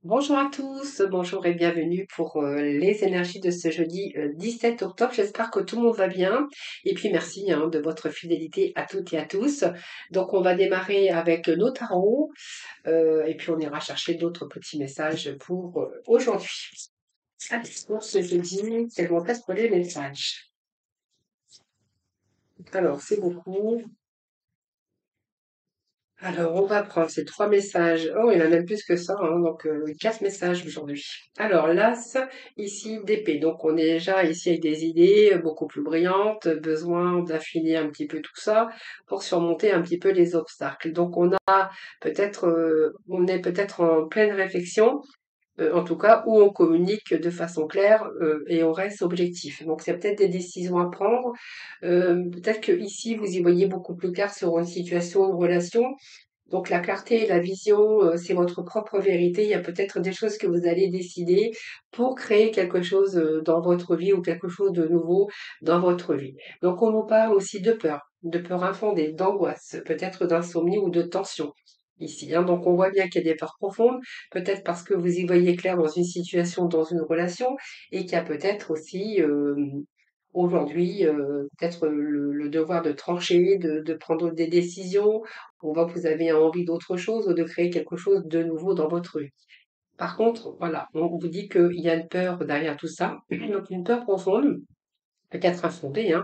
Bonjour à tous, bonjour et bienvenue pour les énergies de ce jeudi 17 octobre. J'espère que tout le monde va bien et puis merci de votre fidélité à toutes et à tous. Donc on va démarrer avec nos tarots et puis on ira chercher d'autres petits messages pour aujourd'hui. Allez, pour ce jeudi, quels vont être les messages? Alors c'est beaucoup. Alors, on va prendre ces trois messages. Oh, il y en a même plus que ça, donc quatre messages aujourd'hui. Alors, l'As, ici, d'épée. Donc, on est déjà ici avec des idées beaucoup plus brillantes, besoin d'affiner un petit peu tout ça pour surmonter un petit peu les obstacles. Donc, on est peut-être en pleine réflexion, en tout cas, où on communique de façon claire et on reste objectif. Donc, c'est peut-être des décisions à prendre. Peut-être que ici, vous y voyez beaucoup plus clair sur une situation, une relation. Donc la clarté et la vision, c'est votre propre vérité. Il y a peut-être des choses que vous allez décider pour créer quelque chose dans votre vie ou quelque chose de nouveau dans votre vie. Donc on nous parle aussi de peur infondée, d'angoisse, peut-être d'insomnie ou de tension ici. Donc on voit bien qu'il y a des peurs profondes, peut-être parce que vous y voyez clair dans une situation, dans une relation, et qu'il y a peut-être aussi aujourd'hui peut-être le devoir de trancher, de prendre des décisions. On voit que vous avez envie d'autre chose ou de créer quelque chose de nouveau dans votre vie. Par contre, voilà, on vous dit qu'il y a une peur derrière tout ça, donc une peur profonde, peut-être infondée,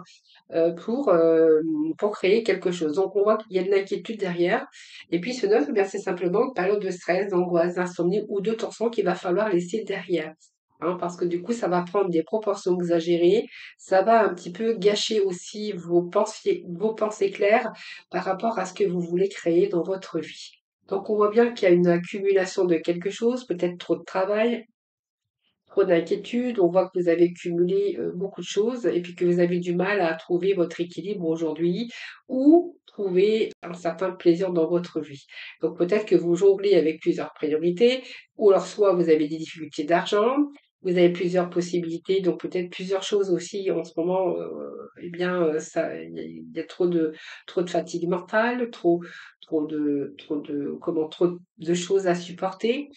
pour créer quelque chose. Donc on voit qu'il y a de l'inquiétude derrière. Et puis ce 9, eh bien, c'est simplement une période de stress, d'angoisse, d'insomnie ou de tension qu'il va falloir laisser derrière. Parce que du coup, ça va prendre des proportions exagérées, ça va un petit peu gâcher aussi vos pensées claires par rapport à ce que vous voulez créer dans votre vie. Donc on voit bien qu'il y a une accumulation de quelque chose, peut-être trop de travail, trop d'inquiétude, on voit que vous avez cumulé beaucoup de choses et puis que vous avez du mal à trouver votre équilibre aujourd'hui ou trouver un certain plaisir dans votre vie. Donc peut-être que vous jonglez avec plusieurs priorités ou alors soit vous avez des difficultés d'argent, vous avez plusieurs possibilités, donc peut-être plusieurs choses aussi en ce moment, il y a trop de fatigue mentale, trop de choses à supporter.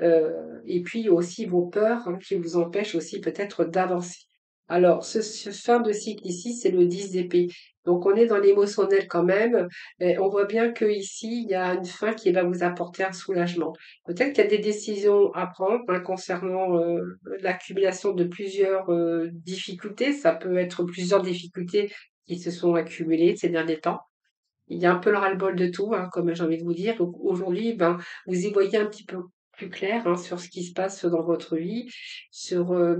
Et puis aussi vos peurs qui vous empêchent aussi peut-être d'avancer. Alors, ce fin de cycle ici, c'est le 10 d'épée. Donc, on est dans l'émotionnel quand même. Et on voit bien que ici, il y a une fin qui va vous apporter un soulagement. Peut-être qu'il y a des décisions à prendre concernant l'accumulation de plusieurs difficultés. Ça peut être plusieurs difficultés qui se sont accumulées ces derniers temps. Il y a un peu le ras-le-bol de tout, comme j'ai envie de vous dire. Donc aujourd'hui, vous y voyez un petit peu plus clair sur ce qui se passe dans votre vie,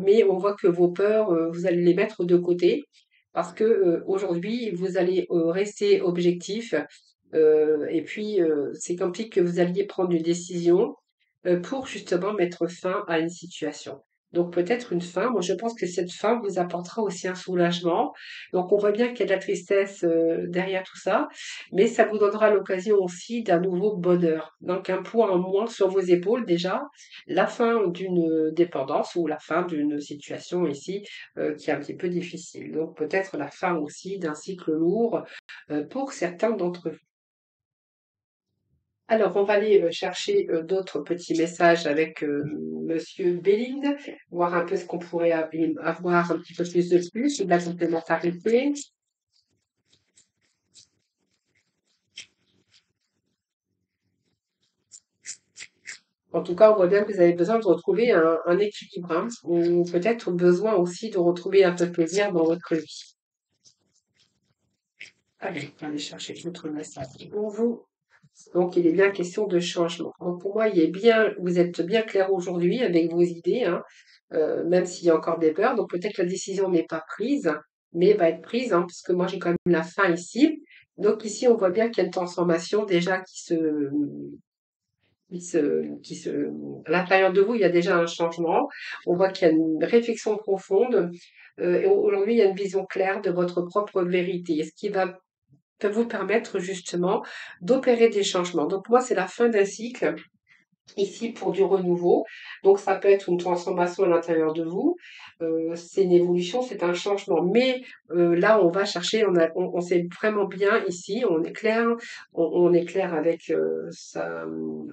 mais on voit que vos peurs, vous allez les mettre de côté parce que aujourd'hui, vous allez rester objectif et puis c'est comme si que vous alliez prendre une décision pour justement mettre fin à une situation. Donc peut-être une fin, moi je pense que cette fin vous apportera aussi un soulagement. Donc on voit bien qu'il y a de la tristesse derrière tout ça, mais ça vous donnera l'occasion aussi d'un nouveau bonheur. Donc un poids en moins sur vos épaules déjà, la fin d'une dépendance ou la fin d'une situation ici qui est un petit peu difficile. Donc peut-être la fin aussi d'un cycle lourd pour certains d'entre vous. Alors, on va aller chercher d'autres petits messages avec Monsieur Béline, voir un peu ce qu'on pourrait avoir un petit peu plus, de la complémentarité. En tout cas, on voit bien que vous avez besoin de retrouver un équilibre, ou peut-être besoin aussi de retrouver un peu de plaisir dans votre vie. Allez, on va aller chercher d'autres messages pour vous. Donc, il est bien question de changement. Donc, pour moi, vous êtes bien clair aujourd'hui avec vos idées, même s'il y a encore des peurs. Donc, peut-être que la décision n'est pas prise, mais va être prise, parce que moi, j'ai quand même la fin ici. Donc, ici, on voit bien qu'il y a une transformation déjà à l'intérieur de vous, il y a déjà un changement. On voit qu'il y a une réflexion profonde. Et aujourd'hui, il y a une vision claire de votre propre vérité, ce qui va peut vous permettre justement d'opérer des changements. Donc moi, c'est la fin d'un cycle ici pour du renouveau. Donc ça peut être une transformation à l'intérieur de vous. C'est une évolution, c'est un changement. Mais là, on va chercher, on sait vraiment bien ici, on est clair, on est clair avec ça,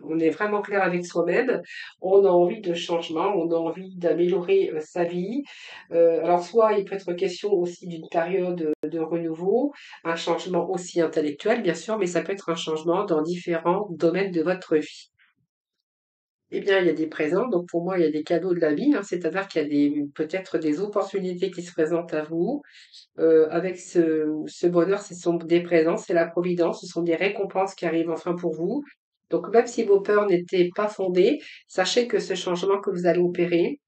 on est vraiment clair avec soi-même. On a envie de changement, on a envie d'améliorer sa vie. Alors soit il peut être question aussi d'une période de renouveau, un changement aussi intellectuel, bien sûr, mais ça peut être un changement dans différents domaines de votre vie. Eh bien, il y a des présents, donc pour moi, il y a des cadeaux de la vie, hein, c'est-à-dire qu'il y a peut-être des opportunités qui se présentent à vous. Avec ce bonheur, ce sont des présents, c'est la providence, ce sont des récompenses qui arrivent enfin pour vous. Donc, même si vos peurs n'étaient pas fondées, sachez que ce changement que vous allez opérer,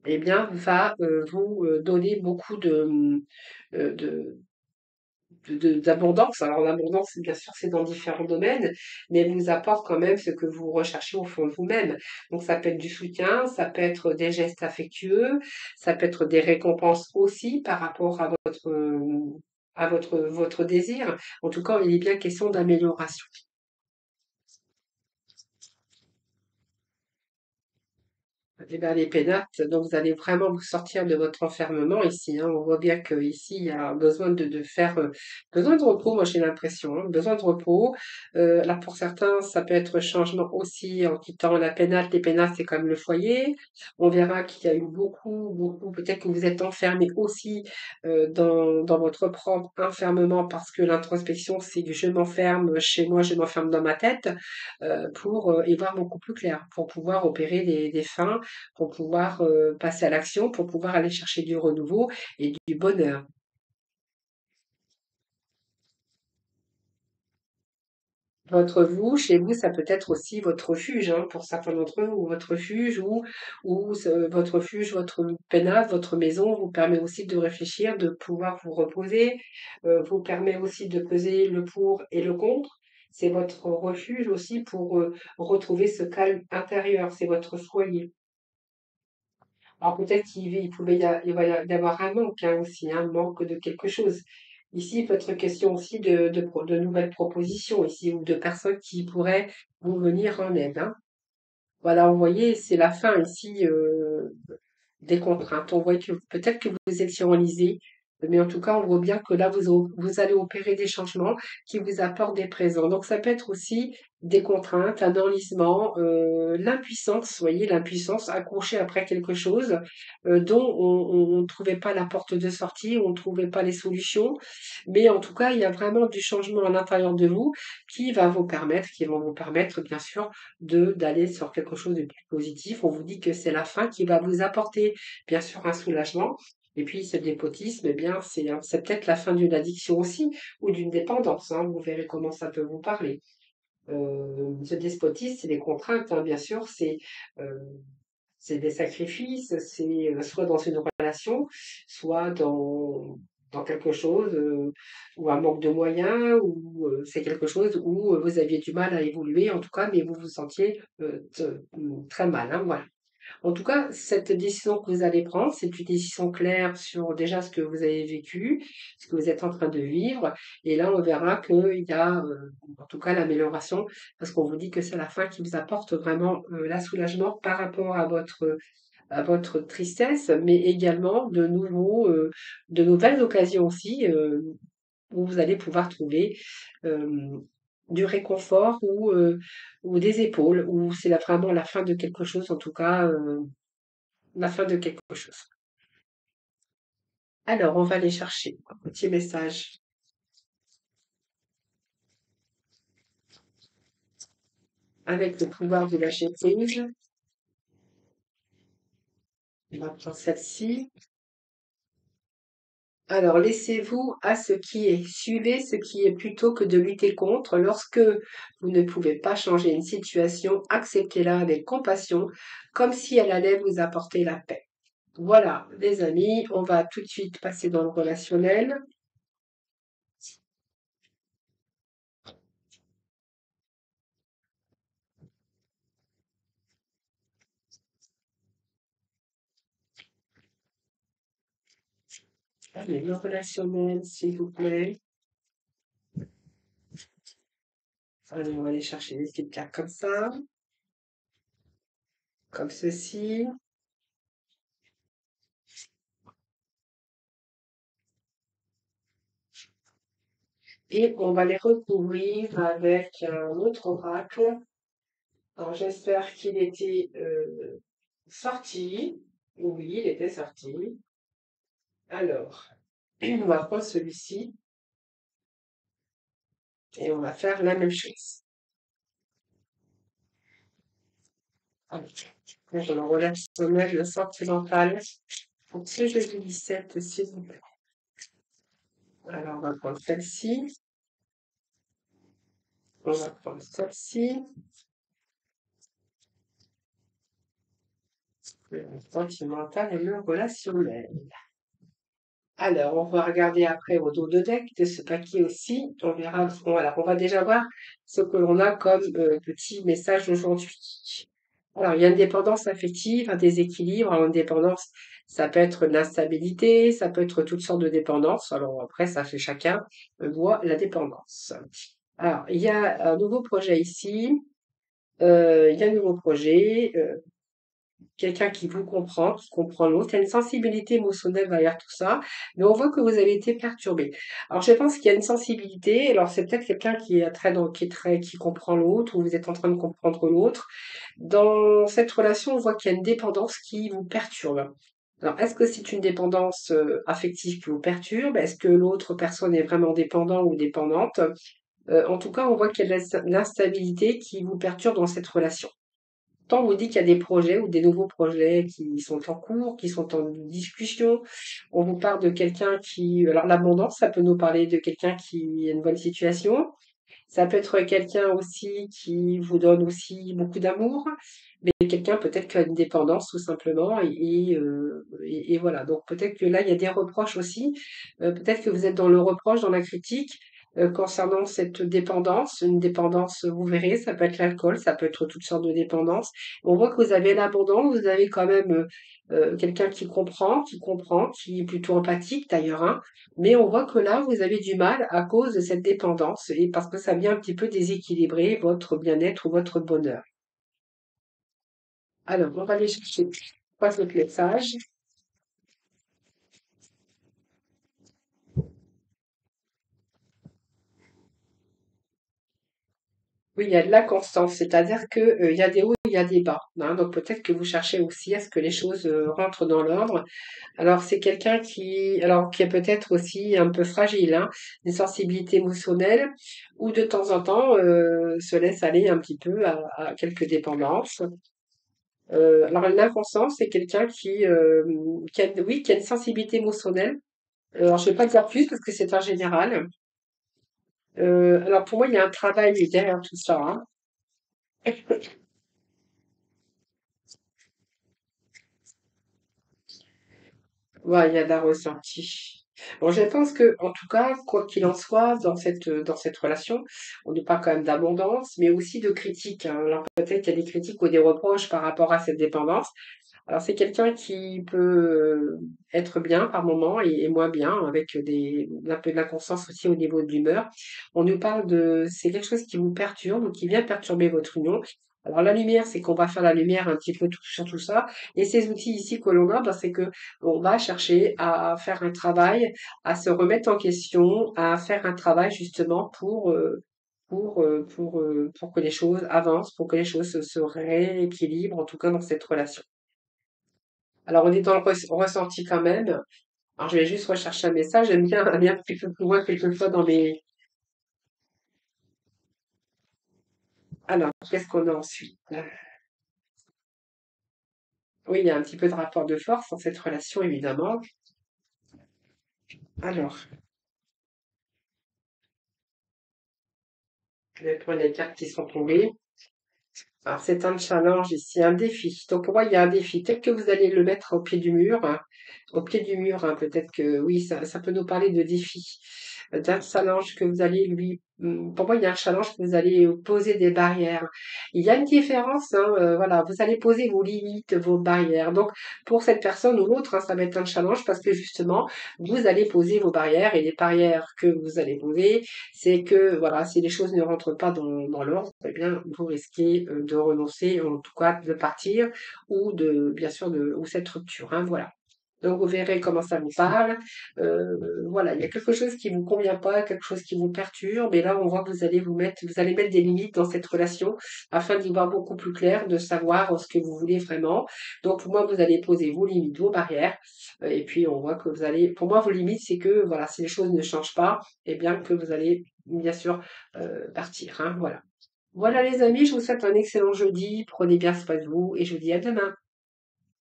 eh bien, va vous donner beaucoup de, d'abondance. Alors l'abondance, bien sûr, c'est dans différents domaines, mais elle vous apporte quand même ce que vous recherchez au fond de vous-même. Donc ça peut être du soutien, ça peut être des gestes affectueux, ça peut être des récompenses aussi par rapport à votre désir. En tout cas, il est bien question d'amélioration. Eh bien, les pénates, donc vous allez vraiment vous sortir de votre enfermement ici, hein. On voit bien que ici il y a besoin de faire besoin de repos, moi j'ai l'impression, hein, besoin de repos. Là pour certains, ça peut être changement aussi en quittant la pénate. Les pénates, c'est comme le foyer. On verra qu'il y a eu beaucoup, peut-être que vous êtes enfermé aussi dans votre propre enfermement parce que l'introspection, c'est que je m'enferme chez moi, je m'enferme dans ma tête pour y voir beaucoup plus clair, pour pouvoir opérer des fins pour pouvoir passer à l'action, pour pouvoir aller chercher du renouveau et du bonheur. Votre vous, chez vous, ça peut être aussi votre refuge, hein, pour certains d'entre eux, ou votre refuge, votre refuge, votre pénate, votre maison vous permet aussi de réfléchir, de pouvoir vous reposer, vous permet aussi de peser le pour et le contre. C'est votre refuge aussi pour retrouver ce calme intérieur, c'est votre foyer. Alors peut-être qu'il pouvait il va y avoir un manque hein, aussi, un manque de quelque chose. Ici, il peut être question aussi de nouvelles propositions ici ou de personnes qui pourraient vous venir en aide. Hein. Voilà, vous voyez, c'est la fin ici des contraintes. On voit que peut-être que vous étiez enlisé, mais en tout cas, on voit bien que là, vous allez opérer des changements qui vous apportent des présents. Donc, ça peut être aussi des contraintes, un enlisement, l'impuissance, vous voyez, l'impuissance accrochée après quelque chose dont on ne trouvait pas la porte de sortie, on ne trouvait pas les solutions. Mais en tout cas, il y a vraiment du changement à l'intérieur de vous qui vont vous permettre, bien sûr, d'aller sur quelque chose de plus positif. On vous dit que c'est la fin qui va vous apporter, bien sûr, un soulagement. Et puis, ce dépotisme, eh bien, c'est peut-être la fin d'une addiction aussi, ou d'une dépendance, hein. Vous verrez comment ça peut vous parler. Ce despotisme, c'est des contraintes, hein, bien sûr, euh, c'est des sacrifices, c'est soit dans une relation, soit dans quelque chose ou un manque de moyens, ou c'est quelque chose où vous aviez du mal à évoluer, en tout cas, mais vous vous sentiez très mal, hein, voilà. En tout cas, cette décision que vous allez prendre, c'est une décision claire sur déjà ce que vous avez vécu, ce que vous êtes en train de vivre. Et là, on verra qu'il y a, en tout cas, l'amélioration, parce qu'on vous dit que c'est la fin qui vous apporte vraiment la soulagement par rapport à votre tristesse, mais également de nouvelles occasions aussi où vous allez pouvoir trouver euh, du réconfort ou des épaules, où c'est vraiment la fin de quelque chose, en tout cas, la fin de quelque chose. Alors, on va aller chercher un petit message avec le pouvoir de lâcher prise. On va prendre celle-ci. Alors, laissez-vous à ce qui est. Suivez ce qui est plutôt que de lutter contre. Lorsque vous ne pouvez pas changer une situation, acceptez-la avec compassion, comme si elle allait vous apporter la paix. Voilà, les amis, on va tout de suite passer dans le relationnel. Allez, le relationnel, s'il vous plaît. Allez, on va aller chercher des petites cartes comme ça. comme ceci. Et on va les recouvrir avec un autre oracle. Alors j'espère qu'il était sorti. Oui, il était sorti. Alors, on va prendre celui-ci et on va faire la même chose. Alors, pour le relationnel, le sentimental, pour ce jeudi 17, s'il vous plaît. Alors, on va prendre celle-ci. On va prendre celle-ci. Le sentimental et le relationnel. Alors, on va regarder après au dos de deck de ce paquet aussi. On verra, voilà, on va déjà voir ce que l'on a comme petit message aujourd'hui. Alors, il y a une dépendance affective, un déséquilibre. Alors, une dépendance, ça peut être l'instabilité, ça peut être toutes sortes de dépendances. Alors, après, ça fait chacun voit la dépendance. Alors, il y a un nouveau projet ici. Il y a un nouveau projet. Quelqu'un qui vous comprend, qui comprend l'autre. Il y a une sensibilité émotionnelle derrière tout ça, mais on voit que vous avez été perturbé. Alors, je pense qu'il y a une sensibilité. Alors, c'est peut-être quelqu'un qui est qui comprend l'autre, ou vous êtes en train de comprendre l'autre. Dans cette relation, on voit qu'il y a une dépendance qui vous perturbe. Alors, est-ce que c'est une dépendance affective qui vous perturbe? Est-ce que l'autre personne est vraiment dépendant ou dépendante? En tout cas, on voit qu'il y a de l'instabilité qui vous perturbe dans cette relation. Quand on vous dit qu'il y a des projets ou des nouveaux projets qui sont en cours, qui sont en discussion, on vous parle de quelqu'un qui... Alors l'abondance, ça peut nous parler de quelqu'un qui a une bonne situation. Ça peut être quelqu'un aussi qui vous donne aussi beaucoup d'amour, mais quelqu'un peut-être qui a une dépendance tout simplement. Et voilà, donc peut-être que là, il y a des reproches aussi. Peut-être que vous êtes dans le reproche, dans la critique concernant cette dépendance. Une dépendance, vous verrez, ça peut être l'alcool, ça peut être toutes sortes de dépendances. On voit que vous avez l'abondance, vous avez quand même quelqu'un qui est plutôt empathique d'ailleurs, hein, mais on voit que là, vous avez du mal à cause de cette dépendance et parce que ça vient un petit peu déséquilibrer votre bien-être ou votre bonheur. Alors, on va aller chercher trois autres messages. Oui, il y a de la constance, c'est-à-dire que il y a des hauts, il y a des bas, hein. Donc peut-être que vous cherchez aussi à ce que les choses rentrent dans l'ordre. Alors c'est quelqu'un qui est peut-être aussi un peu fragile, hein, une sensibilité émotionnelle, ou de temps en temps se laisse aller un petit peu à quelques dépendances. Alors l'inconscient, c'est quelqu'un oui, qui a une sensibilité émotionnelle. Alors je vais pas dire plus parce que c'est un général. Alors pour moi, il y a un travail derrière tout ça, hein. Ouais, il y a de la ressentie. Bon, je pense que, en tout cas, quoi qu'il en soit, dans cette relation, on nous parle quand même d'abondance, mais aussi de critiques, hein. Alors peut-être qu'il y a des critiques ou des reproches par rapport à cette dépendance. Alors c'est quelqu'un qui peut être bien par moment et moins bien, avec un peu de l'inconscience aussi au niveau de l'humeur. On nous parle c'est quelque chose qui vous perturbe, qui vient perturber votre union. Alors la lumière, c'est qu'on va faire la lumière un petit peu sur tout ça. Et ces outils ici que l'on a, ben, c'est que on va chercher à faire un travail, à se remettre en question, à faire un travail justement pour que les choses avancent, pour que les choses se rééquilibrent, en tout cas dans cette relation. Alors, on est dans le ressenti quand même. Alors, je vais juste rechercher un message. J'aime bien aller un petit peu plus loin quelquefois dans les... Alors, qu'est-ce qu'on a ensuite? Oui, il y a un petit peu de rapport de force dans cette relation, évidemment. Alors, je vais prendre les cartes qui sont tombées. Alors, c'est un challenge ici, un défi. Donc, pour moi, il y a un défi. Peut-être que vous allez le mettre au pied du mur, hein. Au pied du mur, hein. Peut-être que, oui, ça peut nous parler de défi. d'un challenge que vous allez pour moi, il y a un challenge que vous allez poser des barrières. Il y a une différence, hein, voilà, vous allez poser vos limites, vos barrières. Donc, pour cette personne ou l'autre, hein, ça va être un challenge parce que justement, vous allez poser vos barrières et les barrières que vous allez poser, c'est que, voilà, si les choses ne rentrent pas dans l'ordre, eh bien, vous risquez de renoncer, en tout cas de partir ou bien sûr, ou cette rupture, hein, voilà. Donc vous verrez comment ça vous parle. Voilà, il y a quelque chose qui vous convient pas, quelque chose qui vous perturbe, et là on voit que vous allez mettre des limites dans cette relation afin d'y voir beaucoup plus clair, de savoir ce que vous voulez vraiment. Donc pour moi, vous allez poser vos limites, vos barrières, et puis on voit que pour moi vos limites, c'est que voilà, si les choses ne changent pas, et bien que vous allez bien sûr partir, hein, voilà. Voilà les amis, je vous souhaite un excellent jeudi, prenez bien soin de vous et je vous dis à demain.